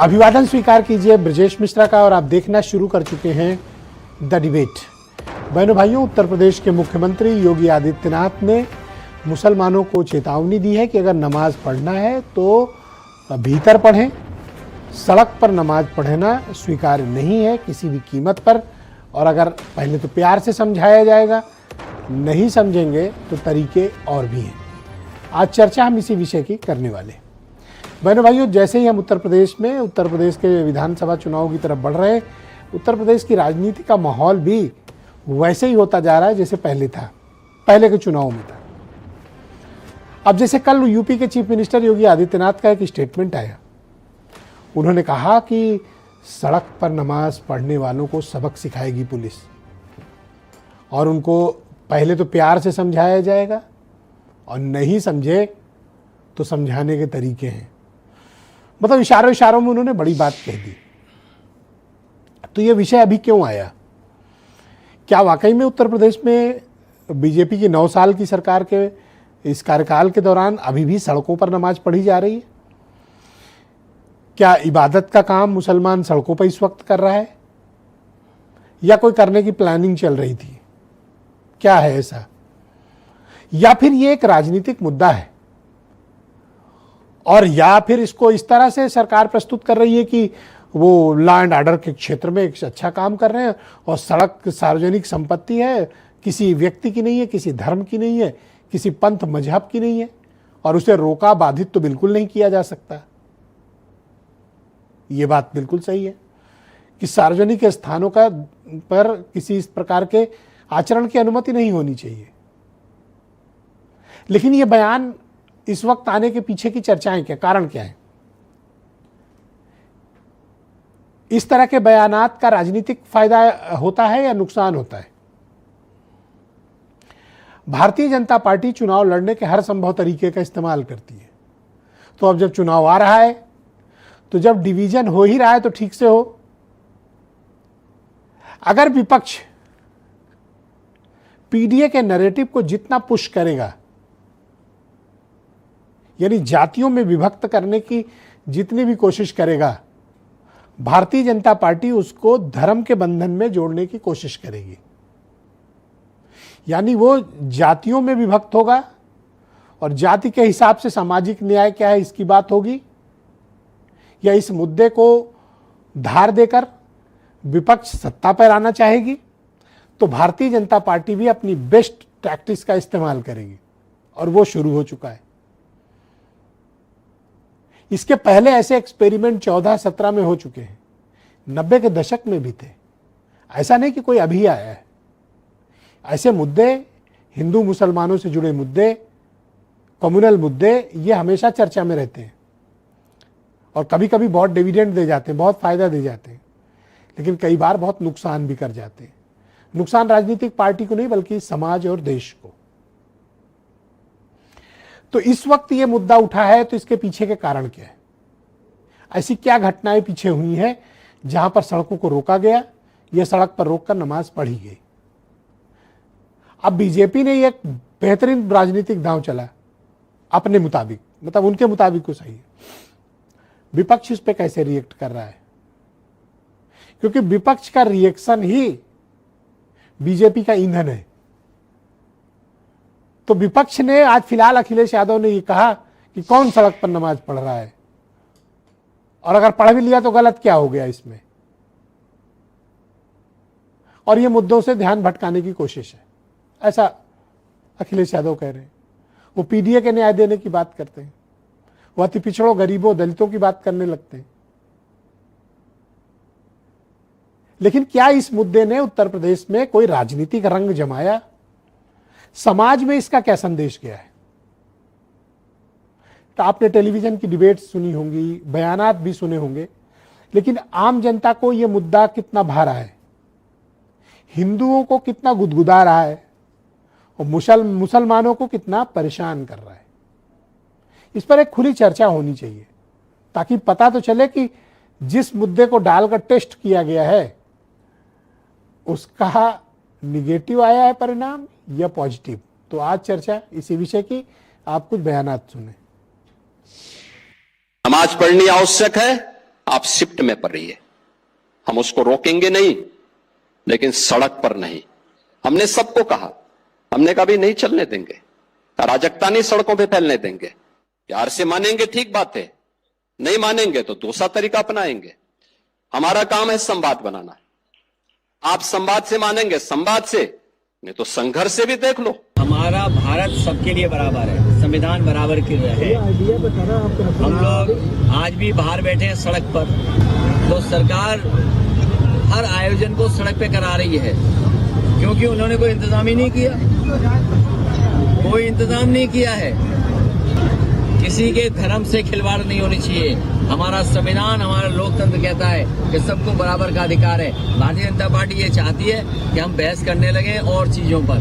अभिवादन स्वीकार कीजिए ब्रजेश मिश्रा का और आप देखना शुरू कर चुके हैं द डिबेट। बहनों भाइयों, उत्तर प्रदेश के मुख्यमंत्री योगी आदित्यनाथ ने मुसलमानों को चेतावनी दी है कि अगर नमाज पढ़ना है तो भीतर पढ़ें, सड़क पर नमाज पढ़ना स्वीकार्य नहीं है किसी भी कीमत पर। और अगर पहले तो प्यार से समझाया जाएगा, नहीं समझेंगे तो तरीके और भी हैं। आज चर्चा हम इसी विषय की करने वाले। बहनों भाइयों, जैसे ही हम उत्तर प्रदेश के विधानसभा चुनाव की तरफ बढ़ रहे हैं, उत्तर प्रदेश की राजनीति का माहौल भी वैसे ही होता जा रहा है जैसे पहले था, पहले के चुनाव में था। अब जैसे कल यूपी के चीफ मिनिस्टर योगी आदित्यनाथ का एक स्टेटमेंट आया। उन्होंने कहा कि सड़क पर नमाज पढ़ने वालों को सबक सिखाएगी पुलिस और उनको पहले तो प्यार से समझाया जाएगा और नहीं समझे तो समझाने के तरीके हैं। मतलब इशारों में उन्होंने बड़ी बात कह दी। तो ये विषय अभी क्यों आया? क्या वाकई में उत्तर प्रदेश में बीजेपी की 9 साल की सरकार के इस कार्यकाल के दौरान अभी भी सड़कों पर नमाज पढ़ी जा रही है? क्या इबादत का काम मुसलमान सड़कों पर इस वक्त कर रहा है या कोई करने की प्लानिंग चल रही थी? क्या है ऐसा? या फिर ये एक राजनीतिक मुद्दा है और या फिर इसको इस तरह से सरकार प्रस्तुत कर रही है कि वो लॉ एंड ऑर्डर के क्षेत्र में एक अच्छा काम कर रहे हैं और सड़क सार्वजनिक संपत्ति है, किसी व्यक्ति की नहीं है, किसी धर्म की नहीं है, किसी पंथ मजहब की नहीं है और उसे रोका बाधित तो बिल्कुल नहीं किया जा सकता। ये बात बिल्कुल सही है कि सार्वजनिक स्थानों का पर किसी इस प्रकार के आचरण की अनुमति नहीं होनी चाहिए। लेकिन ये बयान इस वक्त आने के पीछे की चर्चाएं क्या, कारण क्या है? इस तरह के बयानात का राजनीतिक फायदा होता है या नुकसान होता है? भारतीय जनता पार्टी चुनाव लड़ने के हर संभव तरीके का इस्तेमाल करती है। तो अब जब चुनाव आ रहा है, तो जब डिवीजन हो ही रहा है तो ठीक से हो। अगर विपक्ष पीडीए के नैरेटिव को जितना पुश करेगा, यानी जातियों में विभक्त करने की जितनी भी कोशिश करेगा, भारतीय जनता पार्टी उसको धर्म के बंधन में जोड़ने की कोशिश करेगी। यानी वो जातियों में विभक्त होगा और जाति के हिसाब से सामाजिक न्याय क्या है इसकी बात होगी, या इस मुद्दे को धार देकर विपक्ष सत्ता पर आना चाहेगी। तो भारतीय जनता पार्टी भी अपनी बेस्ट टैक्टिक्स का इस्तेमाल करेगी और वो शुरू हो चुका है। इसके पहले ऐसे एक्सपेरिमेंट 14-17 में हो चुके हैं, 90 के दशक में भी थे। ऐसा नहीं कि कोई अभी आया है। ऐसे मुद्दे, हिंदू मुसलमानों से जुड़े मुद्दे, कम्युनल मुद्दे, ये हमेशा चर्चा में रहते हैं और कभी कभी बहुत डिविडेंड दे जाते हैं, बहुत फायदा दे जाते हैं, लेकिन कई बार बहुत नुकसान भी कर जाते हैं। नुकसान राजनीतिक पार्टी को नहीं बल्कि समाज और देश को। तो इस वक्त ये मुद्दा उठा है, तो इसके पीछे के कारण क्या है? ऐसी क्या घटनाएं पीछे हुई हैं जहां पर सड़कों को रोका गया, यह सड़क पर रोककर नमाज पढ़ी गई? अब बीजेपी ने एक बेहतरीन राजनीतिक दांव चला अपने मुताबिक, मतलब उनके मुताबिक को सही है। विपक्ष इस पे कैसे रिएक्ट कर रहा है? क्योंकि विपक्ष का रिएक्शन ही बीजेपी का ईंधन है। तो विपक्ष ने आज फिलहाल अखिलेश यादव ने ये कहा कि कौन सड़क पर नमाज पढ़ रहा है और अगर पढ़ भी लिया तो गलत क्या हो गया इसमें? और ये मुद्दों से ध्यान भटकाने की कोशिश है, ऐसा अखिलेश यादव कह रहे हैं। वो पीडीए के न्याय देने की बात करते हैं, वो अति पिछड़ों, गरीबों, दलितों की बात करने लगते हैं। लेकिन क्या इस मुद्दे ने उत्तर प्रदेश में कोई राजनीतिक रंग जमाया? समाज में इसका क्या संदेश गया है? तो आपने टेलीविजन की डिबेट सुनी होंगी, बयानात भी सुने होंगे, लेकिन आम जनता को यह मुद्दा कितना भा रहा है, हिंदुओं को कितना गुदगुदा रहा है और मुसलमानों को कितना परेशान कर रहा है, इस पर एक खुली चर्चा होनी चाहिए ताकि पता तो चले कि जिस मुद्दे को डालकर टेस्ट किया गया है उसका निगेटिव आया है परिणाम या पॉजिटिव। तो आज चर्चा इसी विषय की, आप कुछ बयानात सुने। नमाज पढ़नी आवश्यक है आप शिफ्ट में पड़ रही है। हम उसको रोकेंगे नहीं, लेकिन सड़क पर नहीं। हमने सबको कहा, हमने कहा भी नहीं चलने देंगे, अराजकता नहीं सड़कों पे फैलने देंगे। प्यार से मानेंगे ठीक बात है, नहीं मानेंगे तो दूसरा तरीका अपनाएंगे। हमारा काम है संवाद बनाना। आप संवाद से मानेंगे, संवाद से, नहीं तो संघर्ष से भी देख लो। हमारा भारत सबके लिए बराबर है, संविधान बराबर की है। हम लोग आज भी बाहर बैठे हैं सड़क पर, तो सरकार हर आयोजन को सड़क पे करा रही है, क्योंकि उन्होंने कोई इंतजाम ही नहीं किया, कोई इंतजाम नहीं किया है। किसी के धर्म से खिलवाड़ नहीं होनी चाहिए। हमारा संविधान, हमारा लोकतंत्र कहता है कि सबको बराबर का अधिकार है। भारतीय जनता पार्टी ये चाहती है कि हम बहस करने लगे और चीजों पर।